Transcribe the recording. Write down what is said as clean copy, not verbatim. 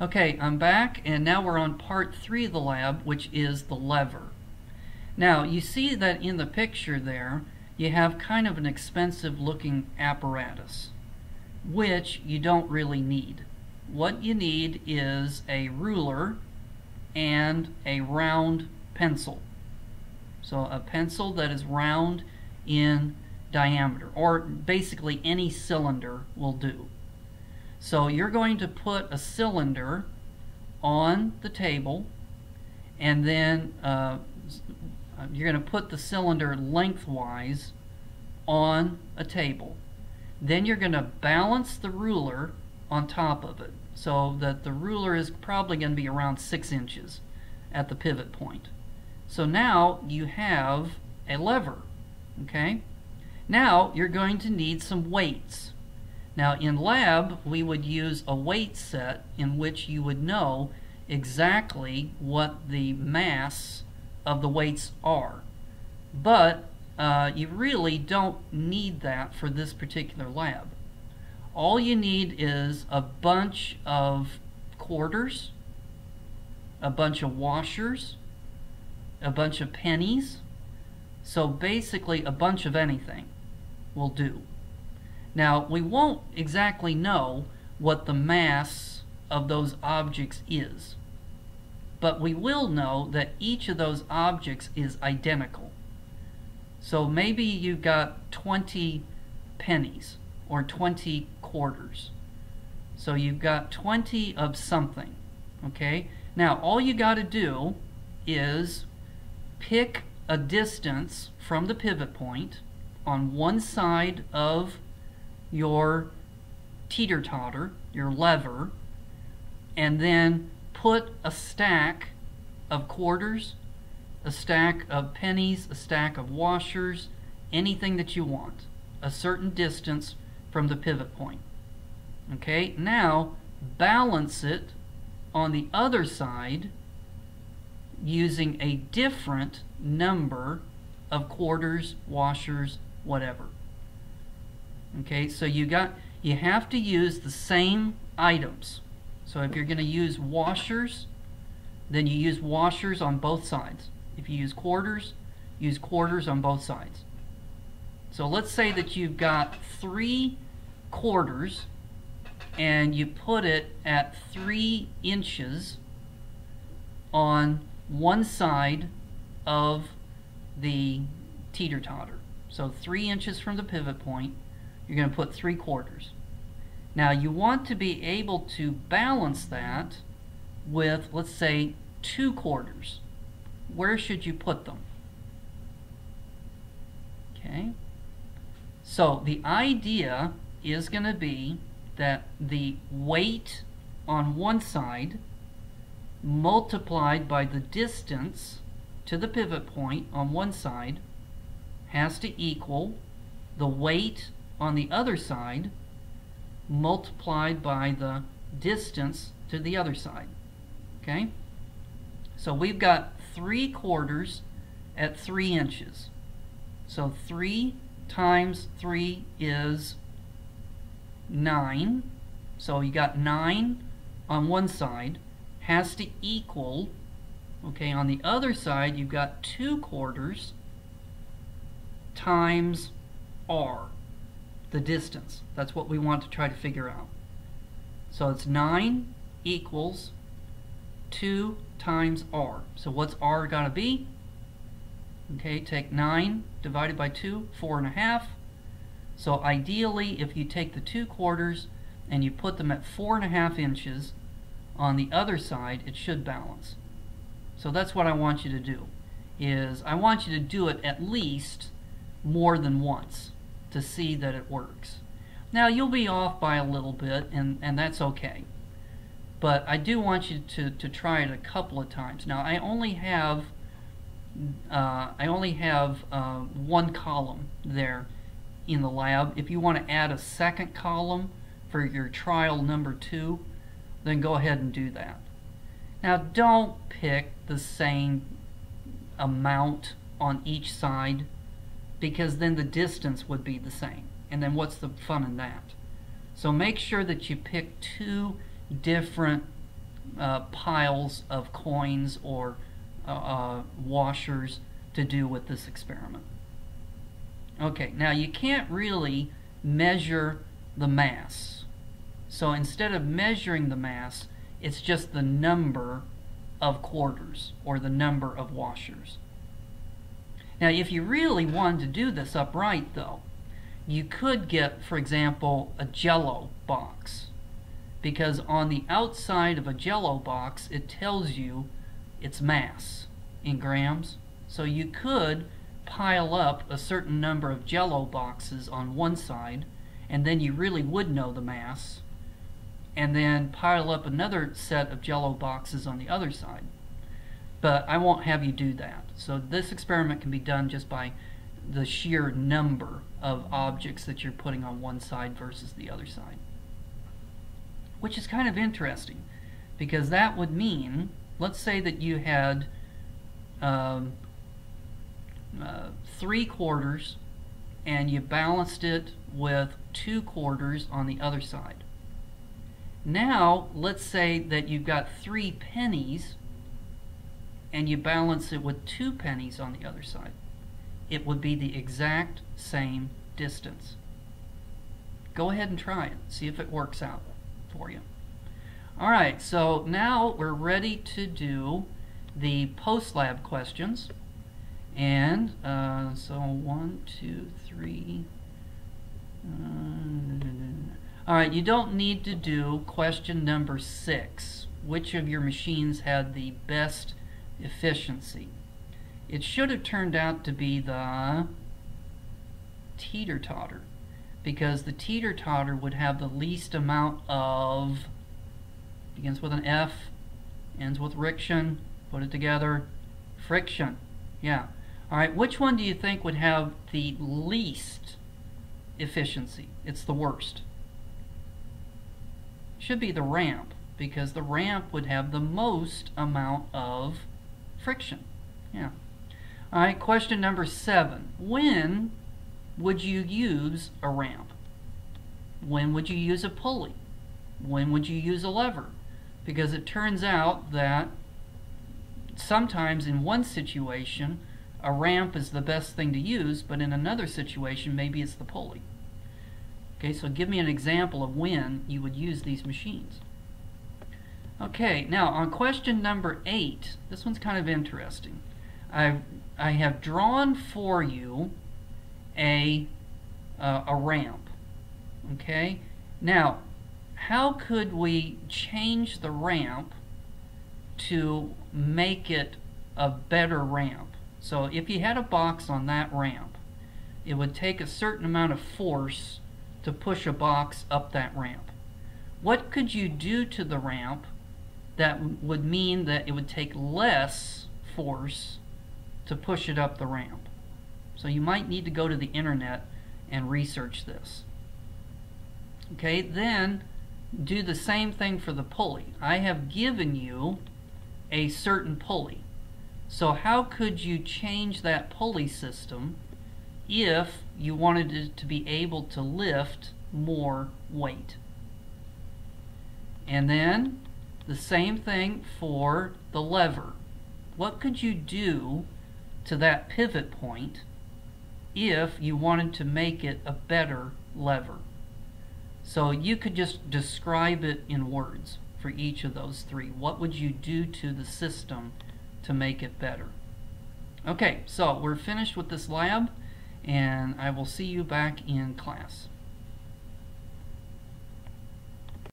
Okay, I'm back, and now we're on part 3 of the lab, which is the lever. Now, you see that in the picture there, you have kind of an expensive looking apparatus, which you don't really need. What you need is a ruler and a round pencil. So a pencil that is round in diameter, or basically any cylinder will do. So you're going to put a cylinder on the table, and then you're going to put the cylinder lengthwise on a table. Then you're going to balance the ruler on top of it, so that the ruler is probably going to be around 6 inches at the pivot point. So now you have a lever. Okay? Now you're going to need some weights. Now in lab we would use a weight set in which you would know exactly what the mass of the weights are. But you really don't need that for this particular lab. All you need is a bunch of quarters, a bunch of washers, a bunch of pennies. So basically a bunch of anything will do. Now, we won't exactly know what the mass of those objects is, but we will know that each of those objects is identical. So maybe you've got 20 pennies or 20 quarters. So you've got 20 of something. Okay? Now, all you got to do is pick a distance from the pivot point on one side of your teeter-totter, your lever, and then put a stack of quarters, a stack of pennies, a stack of washers, anything that you want, a certain distance from the pivot point. Okay, now balance it on the other side using a different number of quarters, washers, whatever. Okay, so you have to use the same items. So if you're going to use washers, then you use washers on both sides. If you use quarters on both sides. So let's say that you've got 3 quarters and you put it at 3 inches on one side of the teeter-totter. So 3 inches from the pivot point, you're going to put 3 quarters. Now you want to be able to balance that with, let's say, 2 quarters. Where should you put them? Okay. So the idea is going to be that the weight on one side multiplied by the distance to the pivot point on one side has to equal the weight on the other side multiplied by the distance to the other side. Okay? So we've got 3 quarters at 3 inches. So 3 times 3 is 9. So you got 9 on one side has to equal, okay, on the other side you've got 2 quarters times r, the distance. That's what we want to try to figure out. So it's 9 equals 2 times r. So what's r got to be? Okay, take 9 divided by 2, 4.5. So ideally, if you take the 2 quarters and you put them at 4.5 inches on the other side, it should balance. So that's what I want you to do. I want you to do it at least more than once to see that it works. Now you'll be off by a little bit, and that's okay. But I do want you to try it a couple of times. Now I only have one column there in the lab. If you want to add a second column for your trial number 2, then go ahead and do that. Now don't pick the same amount on each side, because then the distance would be the same. And then what's the fun in that? So make sure that you pick 2 different piles of coins or washers to do with this experiment. Okay, now you can't really measure the mass. So instead of measuring the mass, it's just the number of quarters or the number of washers. Now if you really wanted to do this upright though, you could get, for example, a Jell-O box, because on the outside of a Jell-O box it tells you its mass in grams. So you could pile up a certain number of Jell-O boxes on one side, and then you really would know the mass, and then pile up another set of Jell-O boxes on the other side. But I won't have you do that. So this experiment can be done just by the sheer number of objects that you're putting on one side versus the other side. Which is kind of interesting, because that would mean, let's say that you had 3 quarters and you balanced it with 2 quarters on the other side. Now let's say that you've got 3 pennies and you balance it with 2 pennies on the other side. It would be the exact same distance. Go ahead and try it. See if it works out for you. Alright, so now we're ready to do the post-lab questions. And so 1, 2, 3. Alright, you don't need to do question number 6. Which of your machines had the best efficiency? It should have turned out to be the teeter-totter, because the teeter-totter would have the least amount of, begins with an F, ends with riction, put it together, friction. Yeah. Alright, which one do you think would have the least efficiency? It's the worst. Should be the ramp, because the ramp would have the most amount of friction. Yeah. Alright, question number 7. When would you use a ramp? When would you use a pulley? When would you use a lever? Because it turns out that sometimes in one situation a ramp is the best thing to use, but in another situation maybe it's the pulley. Okay, so give me an example of when you would use these machines. Okay, now on question number 8, this one's kind of interesting. I have drawn for you a ramp. Okay, now how could we change the ramp to make it a better ramp? So if you had a box on that ramp, it would take a certain amount of force to push a box up that ramp. What could you do to the ramp that would mean that it would take less force to push it up the ramp? So you might need to go to the internet and research this. Okay, then do the same thing for the pulley. I have given you a certain pulley. So how could you change that pulley system if you wanted it to be able to lift more weight? And then the same thing for the lever. What could you do to that pivot point if you wanted to make it a better lever? So you could just describe it in words for each of those 3. What would you do to the system to make it better? Okay, so we're finished with this lab, and I will see you back in class.